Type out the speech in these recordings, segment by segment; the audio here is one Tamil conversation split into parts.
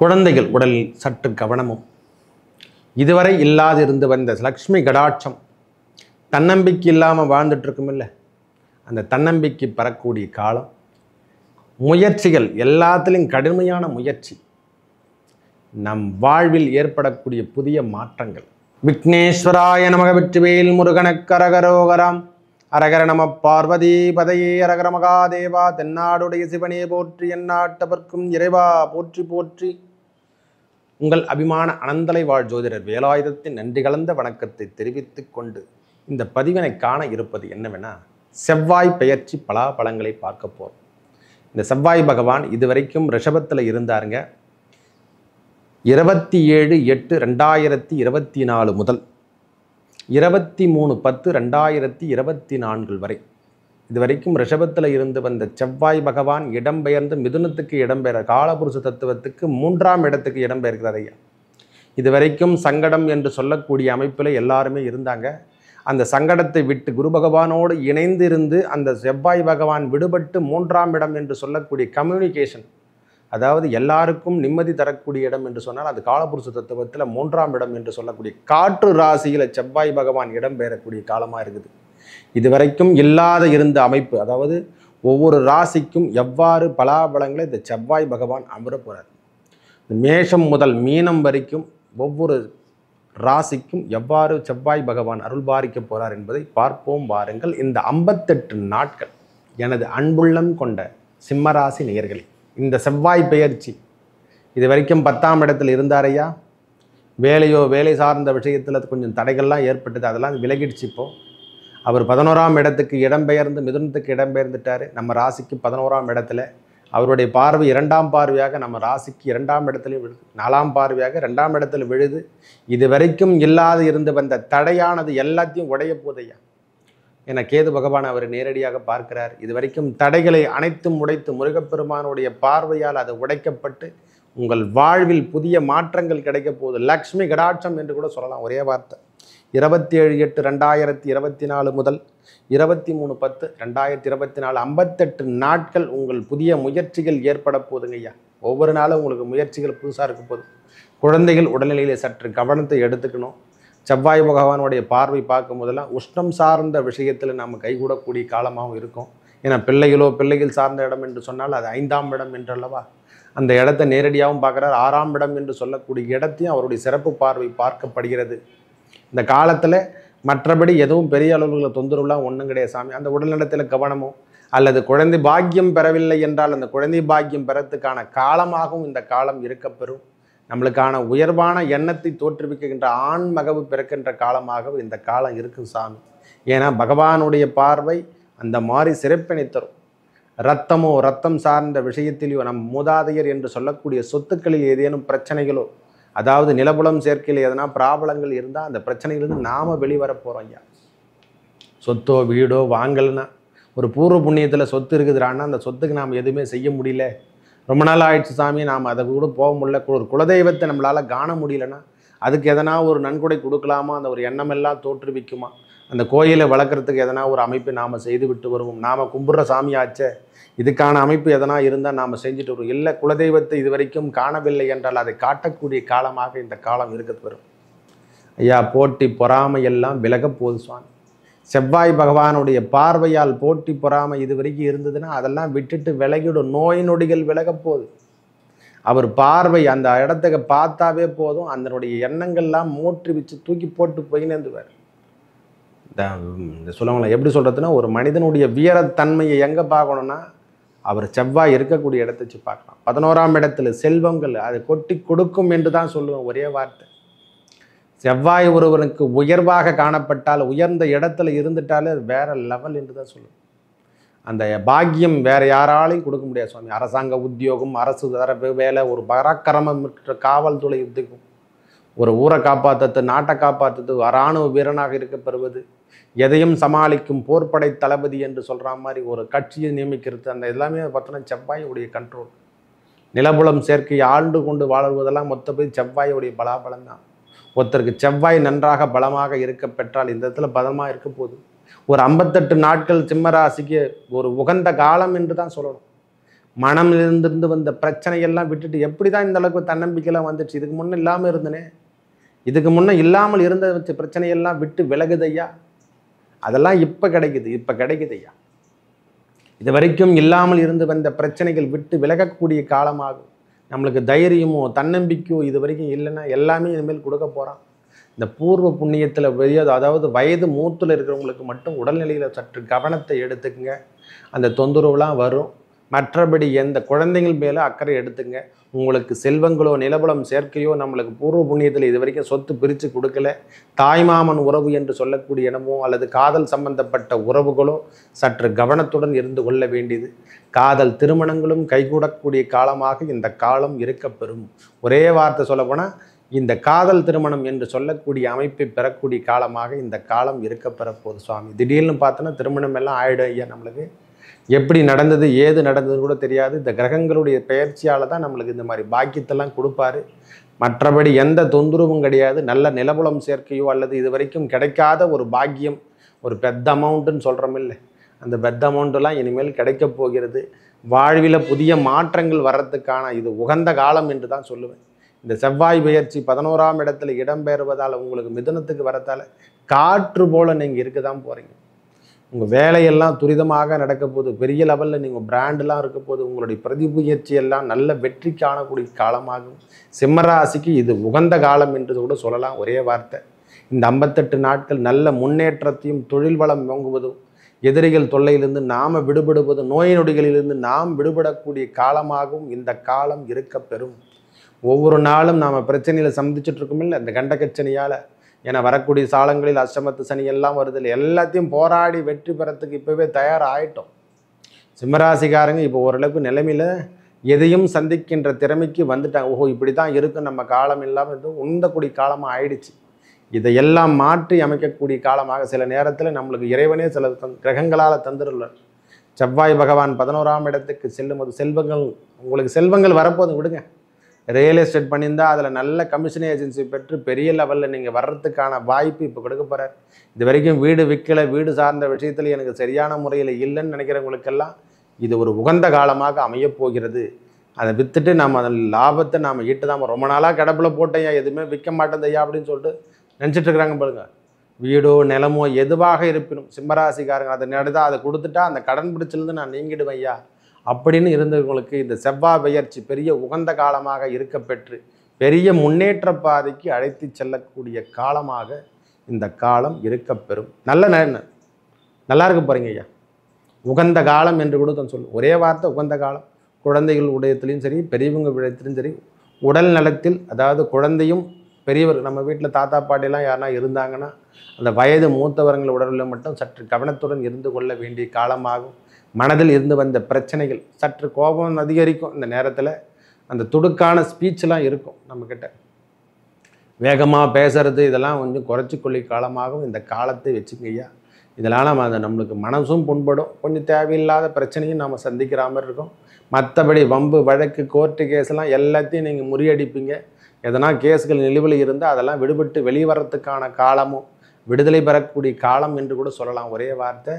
குழந்தைகள் உடலில் சற்று கவனமும். இதுவரை இல்லாதிருந்து வந்த லக்ஷ்மி கடாட்சம் தன்னம்பிக்கை இல்லாமல் வாழ்ந்துட்டு இருக்கும் இல்லை, அந்த தன்னம்பிக்கை பெறக்கூடிய காலம். முயற்சிகள் எல்லாத்திலும் கடுமையான முயற்சி நம் வாழ்வில் ஏற்படக்கூடிய புதிய மாற்றங்கள். விக்னேஸ்வராய நமக. வெற்றிவேல் முருகனுக்கு அரகரோகராம். அரகர நம பார்வதி பதையே. அரகர மகாதேவா. தென்னாடுடைய சிவனே போற்றி, எந்நாட்டவர்க்கும் இறைவா போற்றி போற்றி. உங்கள் அபிமான அனந்தலை வாழ் ஜோதிடர் வேலாயுதத்தின் நன்றி கலந்த வணக்கத்தை தெரிவித்துக் கொண்டு இந்த பதிவினை காண இருப்பது என்னவென்னா, செவ்வாய் பெயர்ச்சி பலாபலங்களை பார்க்க போகிறோம். இந்த செவ்வாய் பகவான் இதுவரைக்கும் ரிஷபத்தில் இருந்தாருங்க. 27/8/2024 முதல் 23/10/2024 வரை இதுவரைக்கும் ரிஷபத்தில் இருந்து வந்த செவ்வாய் பகவான் இடம்பெயர்ந்து மிதுனத்துக்கு இடம்பெயர் காலபுருஷ தத்துவத்துக்கு 3ஆம் இடத்துக்கு இடம்பெயர்கிறார் ஐயா. இதுவரைக்கும் சங்கடம் என்று சொல்லக்கூடிய அமைப்பில் எல்லாருமே இருந்தாங்க. அந்த சங்கடத்தை விட்டு குரு பகவானோடு இணைந்திருந்து அந்த செவ்வாய் பகவான் விடுபட்டு 3ஆம் இடம் என்று சொல்லக்கூடிய கம்யூனிகேஷன், அதாவது எல்லாருக்கும் நிம்மதி தரக்கூடிய இடம் என்று சொன்னால் அது காலபுருஷ தத்துவத்தில் 3ஆம் இடம் என்று சொல்லக்கூடிய காற்று ராசியில் செவ்வாய் பகவான் இடம்பெயரக்கூடிய காலமாக இருக்குது. இதுவரைக்கும் இல்லாத இருந்த அமைப்பு, அதாவது ஒவ்வொரு ராசிக்கும் எவ்வாறு பலாபலங்களை இந்த செவ்வாய் பகவான் அமர போகிறார். மேஷம் முதல் மீனம் வரைக்கும் ஒவ்வொரு ராசிக்கும் எவ்வாறு செவ்வாய் பகவான் அருள்பாரிக்க போகிறார் என்பதை பார்ப்போம் வாருங்கள். இந்த 58 நாட்கள் எனது அன்புள்ளம் கொண்ட சிம்மராசி நேயர்களே, இந்த செவ்வாய் பெயர்ச்சி இது வரைக்கும் 10ஆம் இடத்தில் இருந்தாரையா. வேலை சார்ந்த விஷயத்தில் கொஞ்சம் தடைகள்லாம் ஏற்பட்டது, அதெல்லாம் விலகிடுச்சு. இப்போது அவர் 11ஆம் இடத்துக்கு இடம்பெயர்ந்து மிதுனத்துக்கு இடம்பெயர்ந்துட்டார். நம்ம ராசிக்கு 11ஆம் இடத்துல அவருடைய பார்வை 2ஆம் பார்வையாக நம்ம ராசிக்கு 2ஆம் இடத்துல விழுது. 4ஆம் பார்வையாக 2ஆம் இடத்துல விழுது. இது வரைக்கும் இல்லாது இருந்து வந்த தடையானது எல்லாத்தையும் உடைய போதையா என கேது பகவான் அவர் நேரடியாக பார்க்கிறார். இது வரைக்கும் தடைகளை அனைத்தும் உடைத்து முருகப்பெருமானுடைய பார்வையால் அது உடைக்கப்பட்டு உங்கள் வாழ்வில் புதிய மாற்றங்கள் கிடைக்க போகுது. லக்ஷ்மி கடாட்சம் என்று கூட சொல்லலாம். ஒரே வார்த்தை. 27/8/2024 முதல் 23/10/2024 58 நாட்கள் உங்கள் புதிய முயற்சிகள் ஏற்பட போதுங்க ஐயா. ஒவ்வொரு நாளும் உங்களுக்கு முயற்சிகள் புதுசாக இருக்க போகுது. குழந்தைகள் உடல்நிலையில் சற்று கவனத்தை எடுத்துக்கணும். செவ்வாய் பகவானுடைய பார்வை பார்க்கும் போதெல்லாம் உஷ்ணம் சார்ந்த விஷயத்தில் நாம் கைகூடக்கூடிய காலமாகவும் இருக்கும். ஏன்னா பிள்ளைகள் சார்ந்த இடம் என்று சொன்னால் அது 5ஆம் இடம் என்றல்லவா. அந்த இடத்தை நேரடியாகவும் பார்க்குறார். 6ஆம் இடம் என்று சொல்லக்கூடிய இடத்தையும் அவருடைய சிறப்பு பார்வை பார்க்கப்படுகிறது. இந்த காலத்தில் மற்றபடி எதுவும் பெரிய அளவுகளில் தொந்தரவுலாம் ஒன்றும் கிடையாது சாமி. அந்த உடல்நலத்தில் கவனமும், அல்லது குழந்தை பாக்கியம் பெறவில்லை என்றால் அந்த குழந்தை பாக்கியம் பெறத்துக்கான காலமாகவும் இந்த காலம் இருக்கப்பெறும். நம்மளுக்கான உயர்வான எண்ணத்தை தோற்றுவிக்கின்ற ஆண் மகவு பிறக்கின்ற காலமாகவும் இந்த காலம் இருக்கும் சாமி. ஏன்னா பகவானுடைய பார்வை அந்த மாதிரி சிறப்பினை தரும். ரத்தம் சார்ந்த விஷயத்திலேயோ நம் மூதாதையர் என்று சொல்லக்கூடிய சொத்துக்களில் ஏதேனும் பிரச்சனைகளோ, அதாவது நிலபுலம் சேர்க்கையில் எதனா ப்ராப்ளங்கள் இருந்தால் அந்த பிரச்சனையிலிருந்து நாம் வெளிவர போகிறோம் ஐயா. சொத்தோ வீடோ வாங்கலைன்னா, ஒரு பூர்வ புண்ணியத்தில் சொத்து இருக்குதுறான்னா அந்த சொத்துக்கு நாம் எதுவுமே செய்ய முடியல, ரொம்ப நாள் ஆயிடுச்சு சாமி, நாம் அதை கூட போக முடியல, ஒரு குலதெய்வத்தை நம்மளால் காண முடியலன்னா அதுக்கு எதனா ஒரு நன்கொடை கொடுக்கலாமா, அந்த ஒரு எண்ணமெல்லாம் தோற்றுவிக்குமா, அந்த கோயிலை வளர்க்குறதுக்கு எதனா ஒரு அமைப்பை நாம் செய்து விட்டு வருவோம். நாம் கும்பிட்ற சாமியாச்சே, இதுக்கான அமைப்பு எதனா இருந்தால் நாம் செஞ்சுட்டு வருவோம். இல்லை குலதெய்வத்தை இது வரைக்கும் காணவில்லை என்றால் அதை காட்டக்கூடிய காலமாக இந்த காலம் இருக்கிறது வரும் ஐயா. போட்டி பொறாமையெல்லாம் விலக போகுது சுவாமி. செவ்வாய் பகவானுடைய பார்வையால் போட்டி பொறாமை இது வரைக்கும் இருந்ததுன்னா அதெல்லாம் விட்டுட்டு விலகிடும். நோய் நொடிகள் விலக போகுது. அவர் பார்வை அந்த இடத்துக்கு பார்த்தாவே போதும், அதனுடைய எண்ணங்கள்லாம் மூற்றி வச்சு தூக்கி போட்டு போயினேந்துவார். இந்த சொல்லுவாங்களா, எப்படி சொல்கிறதுன்னா, ஒரு மனிதனுடைய வீரத்தன்மையை எங்கே பார்க்கணுன்னா அவர் செவ்வாய் இருக்கக்கூடிய இடத்த வச்சு பார்க்கலாம். 11ஆம் இடத்துல செல்வங்கள் அதை கொட்டி கொடுக்கும் என்று தான் சொல்லுவேன். ஒரே வார்த்தை. செவ்வாய் ஒருவனுக்கு உயர்வாக காணப்பட்டால், உயர்ந்த இடத்துல இருந்துட்டாலே அது வேற லெவல் என்று தான் சொல்லுவேன். அந்த பாக்கியம் வேற யாராலையும் கொடுக்க முடியாது சுவாமி. அரசாங்க உத்தியோகம், அரசு தர வேலை, ஒரு பராக்கிரமம் காவல்துறை உத்தியோகம், ஒரு ஊரை காப்பாற்றுறது, நாட்டை காப்பாற்றுறது, இராணுவ வீரனாக இருக்கப்பெறுவது, எதையும் சமாளிக்கும் போர்ப்படை தளபதி என்று சொல்கிற மாதிரி ஒரு கட்சியை நியமிக்கிறது, அந்த எல்லாமே பார்த்தோன்னா செவ்வாயுடைய கண்ட்ரோல். நிலபுலம் சேர்க்கை ஆண்டு கொண்டு வாழ்வதெல்லாம் மொத்தப்படி செவ்வாயுடைய பலாபலம் தான். ஒருத்தருக்கு செவ்வாய் நன்றாக பலமாக இருக்க பெற்றால் இந்த இடத்துல பலமாக இருக்க போகுது. ஒரு 58 நாட்கள் சிம்மராசிக்கு ஒரு உகந்த காலம் என்று தான் சொல்லணும். மனமிலிருந்து வந்த பிரச்சனையெல்லாம் விட்டுட்டு எப்படி தான் இந்த அளவுக்கு தன்னம்பிக்கைலாம் வந்துச்சு, இதுக்கு முன்னே இல்லாமல் இருந்தனே, இதுக்கு முன்னே இல்லாமல் இருந்த வச்ச பிரச்சனையெல்லாம் விட்டு விலகுதையா, அதெல்லாம் இப்போ கிடைக்குது, இப்போ கிடைக்குதையா. இது வரைக்கும் இல்லாமல் இருந்து வந்த பிரச்சனைகள் விட்டு விலகக்கூடிய காலமாகும். நம்மளுக்கு தைரியமோ தன்னம்பிக்கையோ இது வரைக்கும் இல்லைன்னா எல்லாமே இனிமேல் கொடுக்க போகிறான். இந்த பூர்வ புண்ணியத்தில் அதாவது வயது மூத்தில் இருக்கிறவங்களுக்கு மட்டும் உடல்நிலையில் சற்று கவனத்தை எடுத்துக்குங்க. அந்த தொந்தரவுலாம் வரும். மற்றபடி எந்த குழந்தைகள் மேலே அக்கறை எடுத்துங்க. உங்களுக்கு செல்வங்களோ நிலபலம் சேர்க்கையோ நம்மளுக்கு பூர்வ புண்ணியத்தில் இது வரைக்கும் சொத்து பிரித்து கொடுக்கல. தாய்மாமன் உறவு என்று சொல்லக்கூடிய இடமோ அல்லது காதல் சம்பந்தப்பட்ட உறவுகளோ சற்று கவனத்துடன் இருந்து கொள்ள வேண்டியது. காதல் திருமணங்களும் கைகூடக்கூடிய காலமாக இந்த காலம் இருக்கப்பெறும். ஒரே வார்த்தை சொல்லப்போனால் இந்த காதல் திருமணம் என்று சொல்லக்கூடிய அமைப்பை பெறக்கூடிய காலமாக இந்த காலம் இருக்கப்பெறப்போகுது சுவாமி. திடீர்னு பார்த்தோன்னா திருமணம் எல்லாம் ஆயிடும் ஐயா. நம்மளுக்கு எப்படி நடந்தது ஏது நடந்ததுன்னு கூட தெரியாது. இந்த கிரகங்களுடைய பெயர்ச்சியால் தான் நம்மளுக்கு இந்த மாதிரி பாக்கியத்தெல்லாம் கொடுப்பாரு. மற்றபடி எந்த தொந்தரவும் கிடையாது. நல்ல நிலபுலம் சேர்க்கையோ அல்லது இது வரைக்கும் கிடைக்காத ஒரு பாக்கியம், ஒரு பெத்த அமௌண்ட்டுன்னு சொல்கிறோம் இல்லை, அந்த பெத்த அமௌண்ட்டெல்லாம் இனிமேல் கிடைக்கப் போகிறது. வாழ்வில் புதிய மாற்றங்கள் வர்றதுக்கான இது உகந்த காலம் என்று தான் சொல்லுவேன். இந்த செவ்வாய் பெயர்ச்சி 11ஆம் இடத்துல இடம்பெறுவதால் உங்களுக்கு மிதுனத்துக்கு வரத்தால் காற்று போல் நீங்கள் இருக்க தான் போகிறீங்க. உங்கள் வேலையெல்லாம் துரிதமாக நடக்க போது, பெரிய லெவலில் நீங்கள் பிராண்டெலாம் இருக்க போது, உங்களுடைய பிரதிமுயற்சி எல்லாம் நல்ல வெற்றி காணக்கூடிய காலமாகும். சிம்மராசிக்கு இது உகந்த காலம் என்று கூட சொல்லலாம். ஒரே வார்த்தை. இந்த 58 நாட்கள் நல்ல முன்னேற்றத்தையும் தொழில் வளம் வாங்குவதும் எதிரிகள் தொல்லையிலிருந்து நாம் விடுபடுவதும் நோய் நொடிகளிலிருந்து நாம் விடுபடக்கூடிய காலமாகவும் இந்த காலம் இருக்க பெறும். ஒவ்வொரு நாளும் நாம் பிரச்சனையில் சந்திச்சுட்டு இருக்கோமில்லை, இந்த கண்டகச்சனியால். ஏன்னா வரக்கூடிய சாலங்களில் அஷ்டமத்து சனி எல்லாம் வருது இல்லை, எல்லாத்தையும் போராடி வெற்றி பெறத்துக்கு இப்போவே தயாராகிட்டோம். சிம்மராசிக்காரங்க இப்போ ஓரளவுக்கு நிலைமையில் எதையும் சந்திக்கின்ற திறமைக்கு வந்துட்டாங்க. ஓஹோ இப்படி தான் இருக்கும் நம்ம காலம் இல்லாமல் உந்தக்கூடிய காலமாக ஆயிடுச்சு. இதையெல்லாம் மாற்றி அமைக்கக்கூடிய காலமாக சில நேரத்தில் நம்மளுக்கு இறைவனே சில கிரகங்களால் தந்துடுறார். செவ்வாய் பகவான் 11ஆம் இடத்துக்கு செல்லும்போது செல்வங்கள் உங்களுக்கு செல்வங்கள் வரப்போது விடுங்க. ரியல் எஸ்டேட் பண்ணியிருந்தால் அதில் நல்ல கமிஷன் ஏஜென்சி பெற்று பெரிய லெவலில் நீங்கள் வர்றதுக்கான வாய்ப்பு இப்போ கொடுக்க போகிறார். இது வரைக்கும் வீடு விற்கலை, வீடு சார்ந்த விஷயத்தில் எனக்கு சரியான முறையில் இல்லைன்னு நினைக்கிறவங்களுக்கெல்லாம் இது ஒரு உகந்த காலமாக அமையப்போகிறது. அதை விற்றுட்டு நம்ம அதில் லாபத்தை நாம் ஈட்டு தான். ரொம்ப நாளாக கிடப்பில் போட்டையா எதுவுமே விற்க மாட்டேந்தையா அப்படின்னு சொல்லிட்டு நினச்சிட்டு இருக்கிறாங்க பாருங்க. வீடோ நிலமோ எதுவாக இருப்பினும் சிம்மராசிக்காரங்க அதை நடந்தால் அதை கொடுத்துட்டா அந்த கடன் பிடிச்சிருந்து நான் நீங்கிடுவேன் ஐயா அப்படின்னு இருந்தவங்களுக்கு இந்த செவ்வாய் பெயர்ச்சி பெரிய உகந்த காலமாக இருக்க பெற்று பெரிய முன்னேற்ற பாதைக்கு அழைத்து செல்லக்கூடிய காலமாக இந்த காலம் இருக்க பெறும். நல்லா இருக்க போகிறீங்க ஐயா. உகந்த காலம் என்று கூட தான் சொல்லும். ஒரே வார்த்தை உகந்த காலம். குழந்தைகள் உடையத்திலையும் சரி, பெரியவங்க விடயத்திலையும் சரி, உடல் நலத்தில் அதாவது குழந்தையும் பெரியவர் நம்ம வீட்டில் தாத்தா பாட்டிலாம் யாருனா இருந்தாங்கன்னா அந்த வயது மூத்தவர்கள் உடலில் மட்டும் சற்று கவனத்துடன் இருந்து கொள்ள வேண்டிய காலமாகும். மனதில் இருந்து வந்த பிரச்சனைகள் சற்று கோபம் அதிகரிக்கும். இந்த நேரத்தில் அந்த துடுக்கான ஸ்பீச்செலாம் இருக்கும். நம்மக்கிட்ட வேகமாக பேசுறது இதெல்லாம் கொஞ்சம் குறைச்சிக்கொள்ளி காலமாகவும் இந்த காலத்தை வச்சுக்கய்யா. இதனால் நம்மளுக்கு மனசும் புண்படும். கொஞ்சம் தேவையில்லாத பிரச்சனையும் நாம் சந்திக்கிற மாதிரி இருக்கும். மற்றபடி வம்பு வழக்கு கோர்ட்டு கேஸ்லாம் எல்லாத்தையும் நீங்கள் முறியடிப்பீங்க. எதனா கேஸ்கள் நிலுவையில் இருந்தால் அதெல்லாம் விடுபட்டு வெளிவரத்துக்கான காலமும் விடுதலை பெறக்கூடிய காலம் என்று கூட சொல்லலாம். ஒரே வார்த்தை.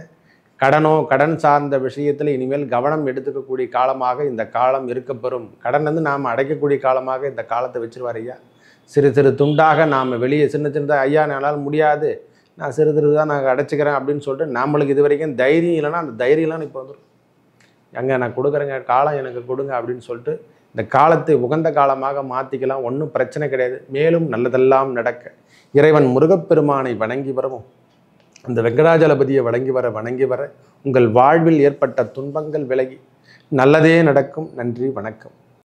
கடன் சார்ந்த விஷயத்தில் இனிமேல் கவனம் எடுத்துக்கக்கூடிய காலமாக இந்த காலம் இருக்கப்பெறும். கடன் நாம் அடைக்கக்கூடிய காலமாக இந்த காலத்தை வச்சுருவார் ஐயா. சிறு சிறு துண்டாக நாம் வெளியே சின்னதாக ஐயா என்னால் முடியாது, நான் சிறு தான் நாங்கள் அடைச்சிக்கிறேன் அப்படின்னு சொல்லிட்டு நம்மளுக்கு இது வரைக்கும் தைரியம் இல்லைன்னா அந்த தைரியம்லாம் இப்போ வந்துடும். எங்கே நான் கொடுக்குறேங்க காலம் எனக்கு கொடுங்க அப்படின்னு சொல்லிட்டு இந்த காலத்தை உகந்த காலமாக மாற்றிக்கலாம். ஒன்றும் பிரச்சனை கிடையாது. மேலும் நல்லதெல்லாம் நடக்க இறைவன் முருகப்பெருமானை வணங்கி வரவும் அந்த வெங்கடாஜலபதியை வணங்கி வர உங்கள் வாழ்வில் ஏற்பட்ட துன்பங்கள் விலகி நல்லதே நடக்கும். நன்றி, வணக்கம்.